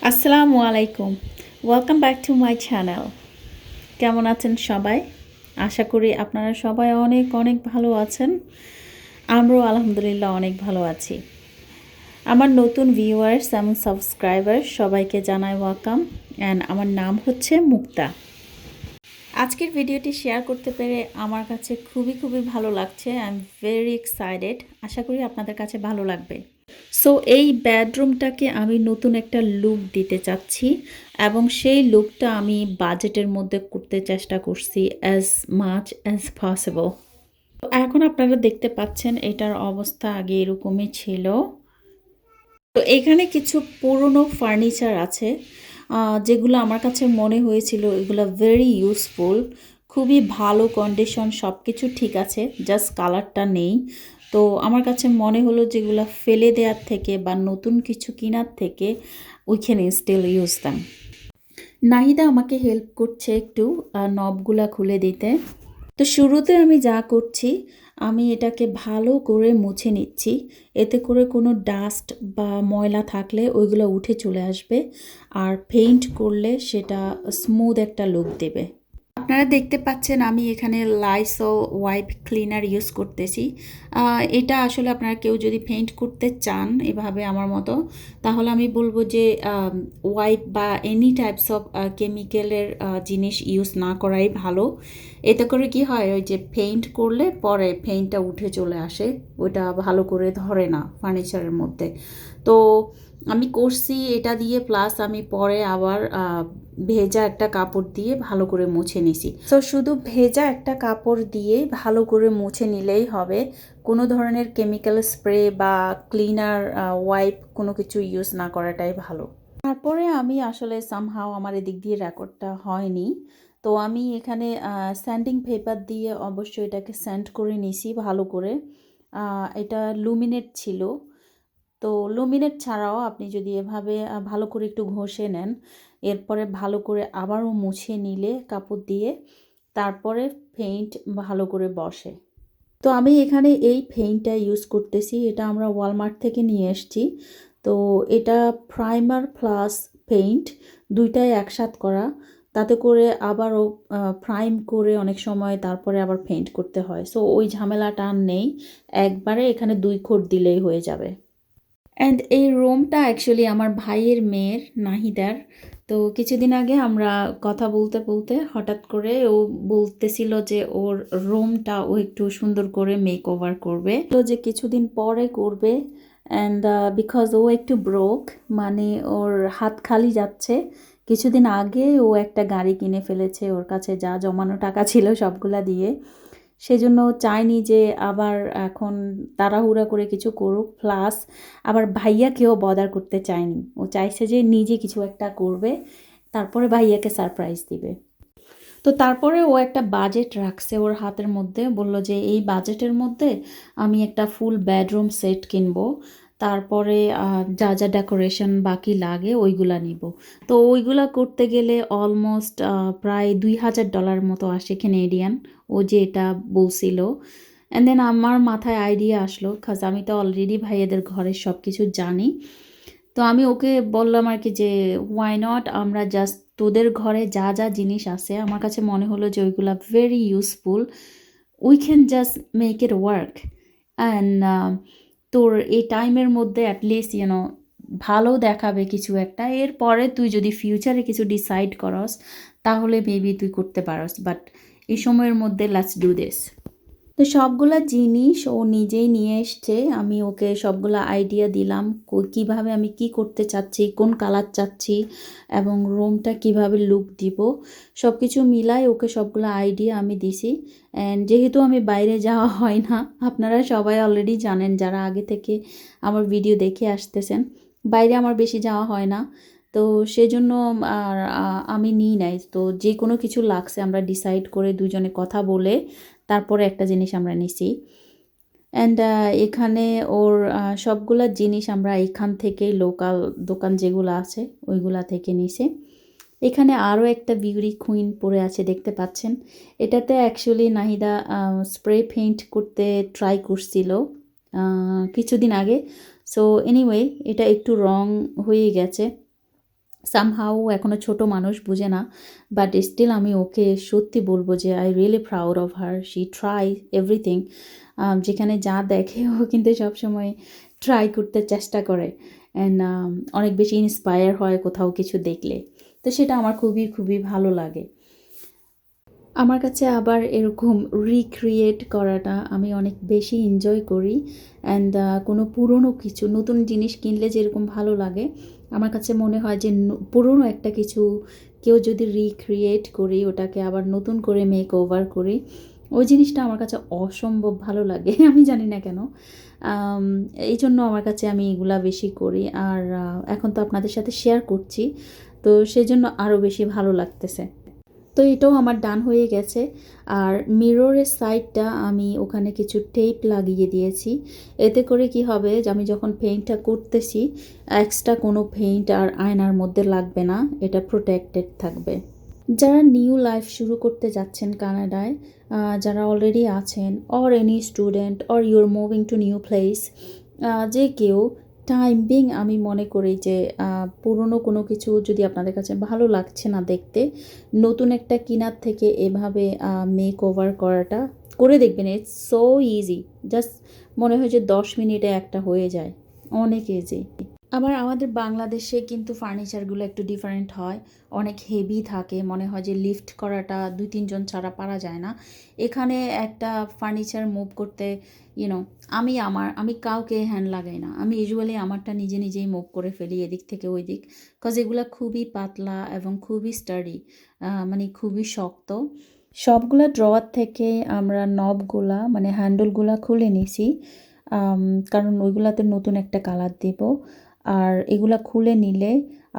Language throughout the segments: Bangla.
আসসালামু আলাইকুম। Welcome back to my channel. কেমন আছেন সবাই? আশা করি আপনারা সবাই অনেক অনেক ভালো আছেন। আমরাও আলহামদুলিল্লাহ অনেক ভালো আছি। আমার নতুন ভিউয়ার্স এবং সাবস্ক্রাইবার সবাইকে জানাই ওয়েলকাম। অ্যান্ড আমার নাম হচ্ছে মুক্তা। আজকের ভিডিওটি শেয়ার করতে পেরে আমার কাছে খুবই ভালো লাগছে। I am very excited. আশা করি আপনাদের কাছে ভালো লাগবে। সো এই বেডরুমটাকে আমি নতুন একটা লুক দিতে চাচ্ছি এবং সেই লুকটা আমি বাজেটের মধ্যে করতে চেষ্টা করছি অ্যাজ মাচ অ্যাজ পসিবল। এখন আপনারা দেখতে পাচ্ছেন এটার অবস্থা আগে এরকমই ছিল। তো এখানে কিছু পুরনো ফার্নিচার আছে যেগুলো আমার কাছে মনে হয়েছিল এগুলো ভেরি ইউজফুল, খুবই ভালো কন্ডিশন, সব কিছু ঠিক আছে, জাস্ট কালারটা নেই। তো আমার কাছে মনে হলো যেগুলো ফেলে দেওয়ার থেকে বা নতুন কিছু কেনার থেকে we can still use them. Nahida আমাকে হেল্প করছে একটু নবগুলা খুলে দিতে। তো শুরুতে আমি যা করছি, আমি এটাকে ভালো করে মুছে নিচ্ছি। এতে করে কোনো ডাস্ট বা ময়লা থাকলে ওইগুলো উঠে চলে আসবে, আর পেইন্ট করলে সেটা স্মুথ একটা লুক দেবে। আপনারা দেখতে পাচ্ছেন আমি এখানে লাইসল ওয়াইপ ক্লিনার ইউজ করতেছি। এটা আসলে আপনারা কেউ যদি পেইন্ট করতে চান এভাবে আমার মতো, তাহলে আমি বলবো যে ওয়াইপ বা এনি টাইপস অফ কেমিক্যালের জিনিস ইউজ না করাই ভালো। এতে করে কি হয়, ওই যে পেইন্ট করলে পরে পেইন্টটা উঠে চলে আসে, ওইটা ভালো করে ধরে না ফার্নিচারের মধ্যে। তো আমি করছি এটা দিয়ে, প্লাস আমি পরে আবার ভেজা একটা কাপড় দিয়ে ভালো করে মুছে নিছি। তো শুধু ভেজা একটা কাপড় দিয়ে ভালো করে মুছে নিলেই হবে, কোনো ধরনের কেমিক্যাল স্প্রে বা ক্লিনার ওয়াইপ কোনো কিছু ইউজ না করাটাই ভালো। তারপরে আমি আসলে সামহাও আমার এদিক দিয়ে রেকর্ডটা হয়নি, তো আমি এখানে স্যান্ডিং পেপার দিয়ে অবশ্যই এটাকে স্যান্ড করে নিছি ভালো করে। এটা লুমিনেট ছিল। তো লুমিনেট ছাড়াও আপনি যদি এভাবে ভালো করে একটু ঘষে নেন, এরপরে ভালো করে আবারও মুছে নিলে কাপড় দিয়ে, তারপরে পেইন্ট ভালো করে বসে। তো আমি এখানে এই পেইন্টটা ইউজ করতেছি, এটা আমরা ওয়ালমার্ট থেকে নিয়ে এসেছি। তো এটা প্রাইমার প্লাস পেইন্ট দুইটাই একসাথ করা, তাতে করে আবারও প্রাইম করে অনেক সময় তারপরে আবার পেইন্ট করতে হয়। সো ওই ঝামেলাটা আর নেই, একবারে এখানে 2 কোট দিলেই হয়ে যাবে। অ্যান্ড এই রুমটা অ্যাকচুয়ালি আমার ভাইয়ের মেয়ের, নাহিদার। তো কিছুদিন আগে আমরা কথা বলতে বলতে হঠাৎ করে ও বলতেছিল যে ওর রুমটা ও একটু সুন্দর করে মেক ওভার করবে, তো যে কিছুদিন পরে করবে। অ্যান্ড বিকজ ও একটু ব্রোক, মানে ওর হাত খালি যাচ্ছে। কিছুদিন আগে ও একটা গাড়ি কিনে ফেলেছে, ওর কাছে যা জমানো টাকা ছিল সবগুলা দিয়ে। সেজন্য চায়নি যে আবার এখন তাড়াহুড়া করে কিছু করুক, প্লাস আবার ভাইয়াকেও বদার করতে চায়নি। ও চাইছে যে নিজে কিছু একটা করবে, তারপরে ভাইয়াকে সারপ্রাইজ দিবে। তো তারপরে ও একটা বাজেট রাখছে ওর হাতের মধ্যে, বলল যে এই বাজেটের মধ্যে আমি একটা ফুল বেডরুম সেট কিনবো, তারপরে যা যা ডেকোরেশন বাকি লাগে ওইগুলা নিব। তো ওইগুলা করতে গেলে অলমোস্ট প্রায় $2000 মতো আসে কেনেডিয়ান, ও যে এটা বলছিল। অ্যান্ড দেন আমার মাথায় আইডিয়া আসলো, কাজ আমি তো অলরেডি ভাইয়াদের ঘরের সব কিছু জানি। তো আমি ওকে বললাম আর কি যে হোয়াই নট আমরা জাস্ট তোদের ঘরে যা যা জিনিস আছে আমার কাছে মনে হলো যে ওইগুলা very useful, we can just make it work. And তোর এই টাইমের মধ্যে অ্যাটলিস্ট ভালো দেখাবে কিছু একটা, এরপরে তুই যদি ফিউচারে কিছু ডিসাইড করস তাহলে মেবি তুই করতে পারস, বাট এই সময়ের মধ্যে লেটস ডু দিস। তো সবগুলা জিনিস ও নিজেই নিয়ে এসছে, আমি ওকে সবগুলা আইডিয়া দিলাম কিভাবে আমি কি করতে চাচ্ছি, কোন কালার চাচ্ছি এবং রুমটা কিভাবে লুক দিব, সব কিছু মিলাই ওকে সবগুলো আইডিয়া আমি দিছি। অ্যান্ড যেহেতু আমি বাইরে যাওয়া হয় না, আপনারা সবাই অলরেডি জানেন যারা আগে থেকে আমার ভিডিও দেখে আসতেছেন, বাইরে আমার বেশি যাওয়া হয় না। তো সেজন্য আর আমি নিই নাই। তো যে কোনো কিছু লাগছে আমরা ডিসাইড করে দুজনে কথা বলে তারপরে একটা জিনিস আমরা নিছি। অ্যান্ড এখানে ওর সবগুলা জিনিস আমরা এখান থেকেই লোকাল দোকান যেগুলো আছে ওইগুলা থেকে নিছি। এখানে আরও একটা বিউটি কুইন পরে আছে দেখতে পাচ্ছেন, এটাতে অ্যাকচুয়ালি নাহিদা স্প্রে পেইন্ট করতে ট্রাই করছিল কিছুদিন আগে। সো এনিওয়ে এটা একটু রং হয়ে গেছে, সামহাউ এখনও ছোট মানুষ, বুঝে না, বাট স্টিল আমি ওকে সত্যি বলবো যে I really proud of her, she try everything. যেখানে যা দেখে ও কিন্তু সবসময় ট্রাই করতে চেষ্টা করে, অ্যান্ড অনেক বেশি ইন্সপায়ার হয় কোথাও কিছু দেখলে। তো সেটা আমার খুবই খুবই ভালো লাগে। আমার কাছে আবার এরকম রিক্রিয়েট করাটা আমি অনেক বেশি এনজয় করি। অ্যান্ড কোনো পুরনো কিছু নতুন জিনিস কিনলে যেরকম ভালো লাগে, আমার কাছে মনে হয় যে পুরনো একটা কিছু কেউ যদি রিক্রিয়েট করি, ওটাকে আবার নতুন করে মেক ওভার করি, ওই জিনিসটা আমার কাছে অসম্ভব ভালো লাগে। আমি জানি না কেন, এই জন্য আমার কাছে আমি এগুলা বেশি করি। আর এখন তো আপনাদের সাথে শেয়ার করছি, তো সেজন্য আরও বেশি ভালো লাগতেছে। তো এটাও আমার ডান হয়ে গেছে। আর মিররের সাইডটা আমি ওখানে কিছু টেপ লাগিয়ে দিয়েছি। এতে করে কি হবে যে আমি যখন পেইন্টটা করতেছি, এক্সট্রা কোনো পেইন্ট আর আয়নার মধ্যে লাগবে না, এটা প্রোটেক্টেড থাকবে। যারা নিউ লাইফ শুরু করতে যাচ্ছেন কানাডায়, যারা অলরেডি আছেন, or any student, or your moving to new place, যে কেউ টাইম বিং, আমি মনে করি যে পুরনো কোনো কিছু যদি আপনাদের কাছে ভালো লাগছে না দেখতে, নতুন একটা কিনার থেকে এভাবে মেক ওভার করাটা করে দেখবেন। ইটস সো ইজি, জাস্ট মনে হয় যে 10 মিনিটে একটা হয়ে যায়, অনেক ইজি। আবার আমাদের বাংলাদেশে কিন্তু ফার্নিচারগুলো একটু ডিফারেন্ট হয়, অনেক হেভি থাকে, মনে হয় যে লিফট করাটা 2-3 জন ছাড়া পারা যায় না। এখানে একটা ফার্নিচার মুভ করতে আমি কাউকে হ্যান্ড লাগাই না, আমি ইউজুয়ালি আমারটা নিজে নিজেই মুভ করে ফেলি এদিক থেকে ওই দিক, কজ এগুলো খুবই পাতলা এবং খুবই স্টাডি, মানে খুবই শক্ত। সবগুলা ড্রয়ার থেকে আমরা নবগুলা মানে হ্যান্ডেলগুলা খুলে নিছি, কারণ ওইগুলাতে নতুন একটা কালার দিব। আর এগুলা খুলে নিলে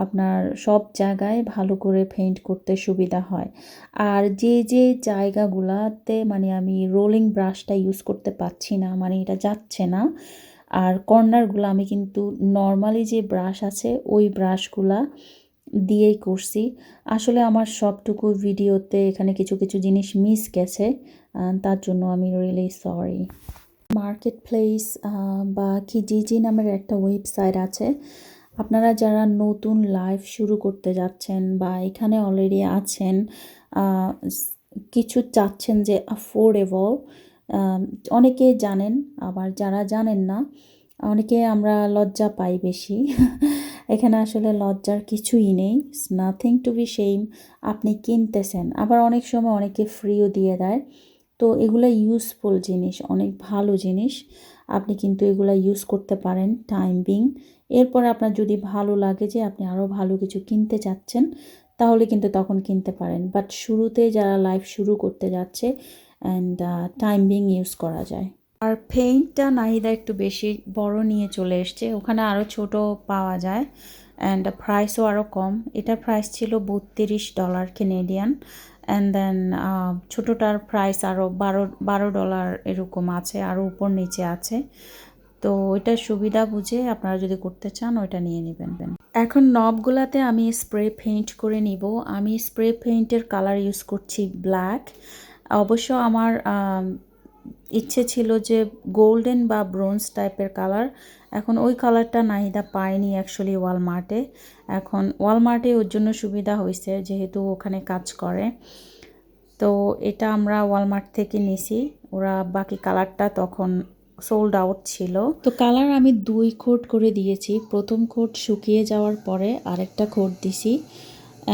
আপনার সব জায়গায় ভালো করে পেইন্ট করতে সুবিধা হয়। আর যে যে জায়গাগুলাতে মানে আমি রোলিং ব্রাশটা ইউজ করতে পারছি না, মানে এটা যাচ্ছে না, আর কর্নারগুলো আমি কিন্তু নর্মালি যে ব্রাশ আছে ওই ব্রাশগুলা দিয়েই করছি। আসলে আমার সবটুকু ভিডিওতে এখানে কিছু কিছু জিনিস মিস গেছে, তার জন্য আমি রিয়েলি সরি। মার্কেট প্লেস বা কিজিজি নামের একটা ওয়েবসাইট আছে। আপনারা যারা নতুন লাইফ শুরু করতে যাচ্ছেন বা এখানে অলরেডি আছেন, কিছু চাচ্ছেন যে অ্যাফোর্ডেবল, অনেকে জানেন, আবার যারা জানেন না, অনেকে আমরা লজ্জা পাই বেশি। এখানে আসলে লজ্জার কিছুই নেই, নাথিং টু বি শেম। আপনি কিনতেছেন, আবার অনেক সময় অনেকে ফ্রিও দিয়ে দেয়। তো এগুলো ইউজফুল জিনিস, অনেক ভালো জিনিস, আপনি কিন্তু এগুলো ইউজ করতে পারেন টাইম বিং। এরপর আপনার যদি ভালো লাগে যে আপনি আরও ভালো কিছু কিনতে চাচ্ছেন, তাহলে কিন্তু তখন কিনতে পারেন। বাট শুরুতে যারা লাইফ শুরু করতে যাচ্ছে, অ্যান্ড টাইম বিং ইউজ করা যায়। আর পেইন্টটা নাহিদা একটু বেশি বড় নিয়ে চলে এসছে, ওখানে আরও ছোট পাওয়া যায়, অ্যান্ড প্রাইসও আরও কম। এটার প্রাইস ছিল $32 কেনেডিয়ান, অ্যান্ড দেন ছোটোটার প্রাইস আরও $12 এরকম আছে, আরও উপর নিচে আছে। তো ওইটার সুবিধা বুঝে আপনারা যদি করতে চান ওইটা নিয়ে নেবেন। এখন নবগুলাতে আমি স্প্রে পেইন্ট করে নিব। আমি স্প্রে পেইন্টের কালার ইউজ করছি ব্ল্যাক। অবশ্য আমার ইচ্ছে ছিল যে গোল্ডেন বা ব্রোঞ্জ টাইপের কালার, এখন ওই কালারটা নাহিদা পায়নি অ্যাকচুয়ালি ওয়ালমার্টে। এখন ওয়ালমার্টে ওর জন্য সুবিধা হয়েছে যেহেতু ওখানে কাজ করে। তো এটা আমরা ওয়ালমার্ট থেকে নিছি, ওরা বাকি কালারটা তখন সোল্ড আউট ছিল। তো কালার আমি 2 কোট করে দিয়েছি, প্রথম কোট শুকিয়ে যাওয়ার পরে আরেকটা কোট দিছি।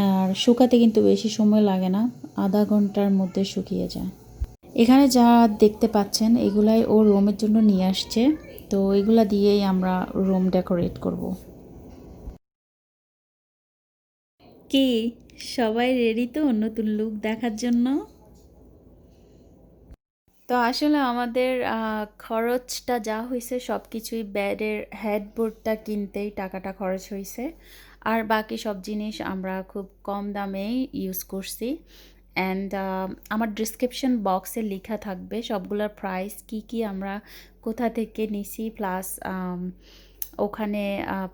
আর শুকাতে কিন্তু বেশি সময় লাগে না, আধা ঘন্টার মধ্যে শুকিয়ে যায়। এখানে যা দেখতে পাচ্ছেন এগুলাই ও রুমের জন্য নিয়ে আসছে, তো এগুলা দিয়েই আমরা রুম ডেকোরেট করব। কি সবাই রেডি তো নতুন লুক দেখার জন্য? তো আসলে আমাদের খরচটা যা হয়েছে সব কিছুই বেডের হেডবোর্ডটা কিনতেই টাকাটা খরচ হয়েছে, আর বাকি সব জিনিস আমরা খুব কম দামেই ইউজ করছি। অ্যান্ড আমার ডিসক্রিপশন বক্সে লেখা থাকবে সবগুলোর প্রাইস, কি আমরা কোথা থেকে নিছি, প্লাস ওখানে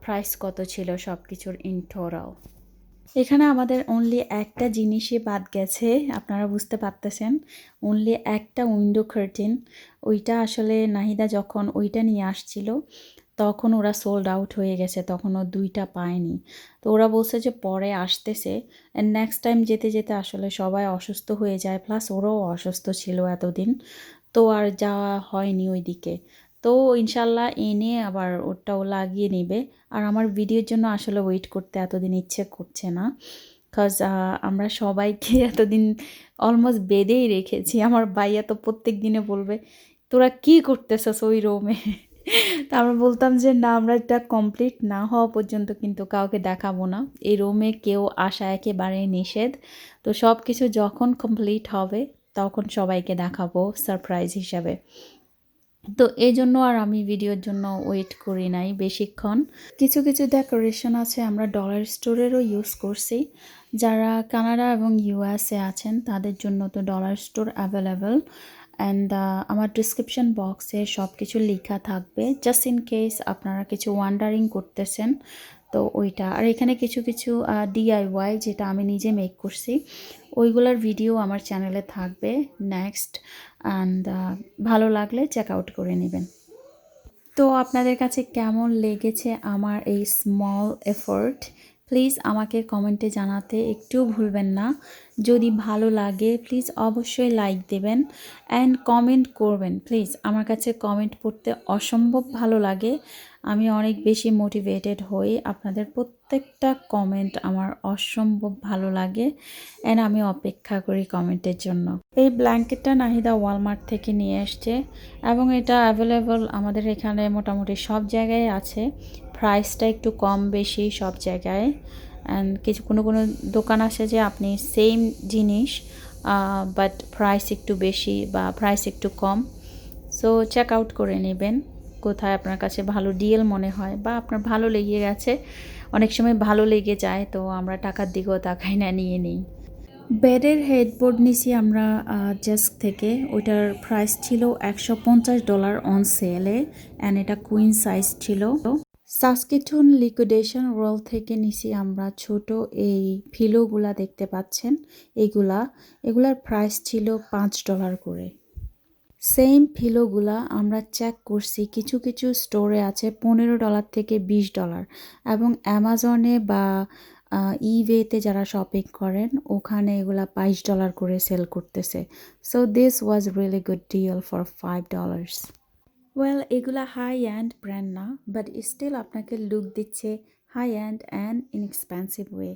প্রাইস কত ছিল সব কিছুর ইন টোটাল। এখানে আমাদের অনলি একটা জিনিসই বাদ গেছে, আপনারা বুঝতে পারতেছেন, অনলি একটা উইন্ডো কার্টেন। ওইটা আসলে নাহিদা যখন ওইটা নিয়ে আসছিল তখন ওরা সোল্ড আউট হয়ে গেছে, তখনও 2টা পায়নি। তো ওরা বলছে যে পরে আসতেছে। অ্যান্ড নেক্সট টাইম যেতে যেতে আসলে সবাই অসুস্থ হয়ে যায়, প্লাস ওরাও অসুস্থ ছিল এতদিন, তো আর যাওয়া হয়নি ওই দিকে। তো ইনশাল্লাহ এনে আবার ওটাও লাগিয়ে নেবে। আর আমার ভিডিওর জন্য আসলে ওয়েট করতে এতদিন ইচ্ছে করছে না, কজ আমরা সবাইকে এতদিন অলমোস্ট বেঁধেই রেখেছি। আমার ভাইয়া তো প্রত্যেক দিনে বলবে, তোরা কি করতেছস ওই রুমে? তা আমরা বলতাম যে না, আমরা এটা কমপ্লিট না হওয়া পর্যন্ত কিন্তু কাউকে দেখাবো না। এই রুমে কেউ আসা একেবারে নিষেধ। তো সব কিছু যখন কমপ্লিট হবে তখন সবাইকে দেখাবো সারপ্রাইজ হিসাবে। তো এই জন্য আর আমি ভিডিওর জন্য ওয়েট করি নাই বেশিক্ষণ। কিছু কিছু ডেকোরেশন আছে আমরা ডলার স্টোরেরও ইউজ করছি। যারা কানাডা এবং ইউএসএ আছেন তাদের জন্য তো ডলার স্টোর অ্যাভেলেবেল। অ্যান্ড আমার ডিসক্রিপশন বক্সে সব কিছু লেখা থাকবে, জাস্ট ইন কেস আপনারা কিছু ওয়ান্ডারিং করতেছেন। তো ওইটা আর এখানে কিছু কিছু DIY যেটা আমি নিজে মেক করছি, ওইগুলোর ভিডিও আমার চ্যানেলে থাকবে নেক্সট। অ্যান্ড ভালো লাগলে চেক আউট করে নেবেন। তো আপনাদের কাছে কেমন লেগেছে আমার এই স্মল এফোর্ট, প্লিজ আমাকে কমেন্টে জানাতে একটু ভুলবেন না। যদি ভালো লাগে প্লিজ অবশ্যই লাইক দেবেন অ্যান্ড কমেন্ট করবেন প্লিজ। আমার কাছে কমেন্ট পড়তে অসম্ভব ভালো লাগে, আমি অনেক বেশি মোটিভেটেড হই। আপনাদের প্রত্যেকটা কমেন্ট আমার অসম্ভব ভালো লাগে অ্যান্ড আমি অপেক্ষা করি কমেন্টের জন্য। এই ব্ল্যাঙ্কেটটা নাহিদা ওয়ালমার্ট থেকে নিয়ে এসছে এবং এটা অ্যাভেলেবল আমাদের এখানে মোটামুটি সব জায়গায় আছে। প্রাইসটা একটু কম বেশি সব জায়গায়। অ্যান্ড কিছু কোনো কোনো দোকান আছে যে আপনি সেম জিনিস বাট প্রাইস একটু বেশি বা প্রাইস একটু কম। সো চেক আউট করে নেবেন কোথায় আপনার কাছে ভালো ডিল মনে হয় বা আপনার ভালো লেগে গেছে। অনেক সময় ভালো লেগে যায় তো আমরা টাকার দিকেও তাকাই না, নিয়ে নিই। বেডের হেডবোর্ড নিছি আমরা জাস্ক থেকে, ওইটার প্রাইস ছিল $150 অন সেলে অ্যান্ড এটা কুইন সাইজ ছিল। সাসকিটুন লিকুইডেশন রোল থেকে নিছি আমরা ছোট এই ফিলোগুলা দেখতে পাচ্ছেন, এগুলার প্রাইস ছিল $5 করে। সেম ফিলোগুলা আমরা চেক করছি, কিছু কিছু স্টোরে আছে $15 থেকে $20 এবং অ্যামাজনে বা ইবেতে যারা শপিং করেন ওখানে এগুলা $22 করে সেল করতেছে। So this was really good deal for $5। Well এগুলা হাই অ্যান্ড ব্র্যান্ড না, বাট স্টিল আপনাকে লুক দিচ্ছে high end and inexpensive way.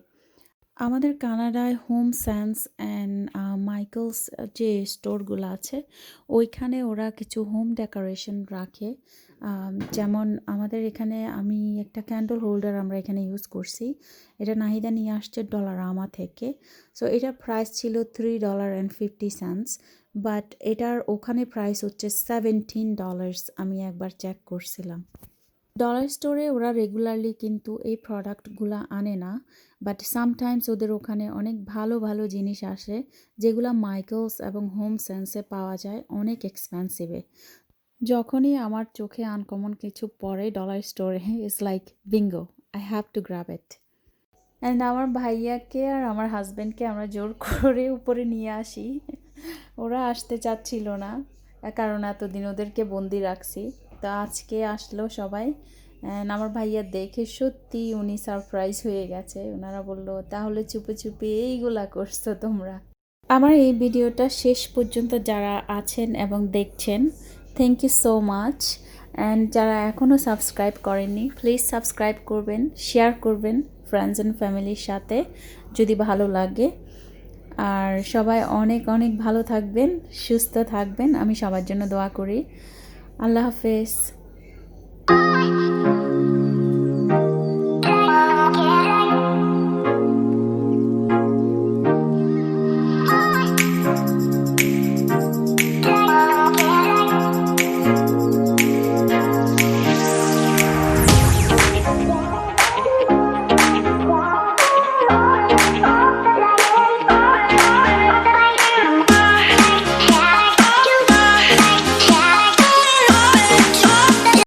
আমাদের কানাডায় হোম সেন্স অ্যান্ড মাইকেলস যে স্টোরগুলো আছে ওইখানে ওরা কিছু হোম ডেকোরেশন রাখে। যেমন আমাদের এখানে আমি একটা ক্যান্ডেল হোল্ডার আমরা এখানে ইউজ করছি, এটা নাহিদা নিয়ে আসছে ডলারামা থেকে। সো এটার প্রাইস ছিল $3.50, বাট এটার ওখানে প্রাইস হচ্ছে $17। আমি একবার চেক করছিলাম। ডলার স্টোরে ওরা রেগুলারলি কিন্তু এই প্রোডাক্টগুলো আনে না, বাট সামটাইমস ওদের ওখানে অনেক ভালো ভালো জিনিস আসে যেগুলো মাইকেলস এবং হোম সেন্সে পাওয়া যায় অনেক এক্সপেন্সিভে। যখনই আমার চোখে আনকমন কিছু পড়ে ডলার স্টোরে, it's like Bingo, I have to grab it. And আমার ভাইয়াকে আর আমার হাজব্যান্ডকে আমরা জোর করে উপরে নিয়ে আসি, ওরা আসতে চাচ্ছিল না কারণ এতদিন ওদেরকে বন্দি রাখছি। তো আজকে আসলো সবাই অ্যান্ড আমার ভাইয়া দেখে সত্যি উনি সারপ্রাইজ হয়ে গেছে। ওনারা বললো তাহলে চুপে চুপে এইগুলা করছো তোমরা। আমার এই ভিডিওটা শেষ পর্যন্ত যারা আছেন এবং দেখছেন, thank you so much. And যারা এখনও সাবস্ক্রাইব করেননি প্লিজ সাবস্ক্রাইব করবেন, শেয়ার করবেন ফ্রেন্ডস অ্যান্ড ফ্যামিলির সাথে যদি ভালো লাগে। আর সবাই অনেক অনেক ভালো থাকবেন, সুস্থ থাকবেন, আমি সবার জন্য দোয়া করি। আল্লাহ হাফেজ।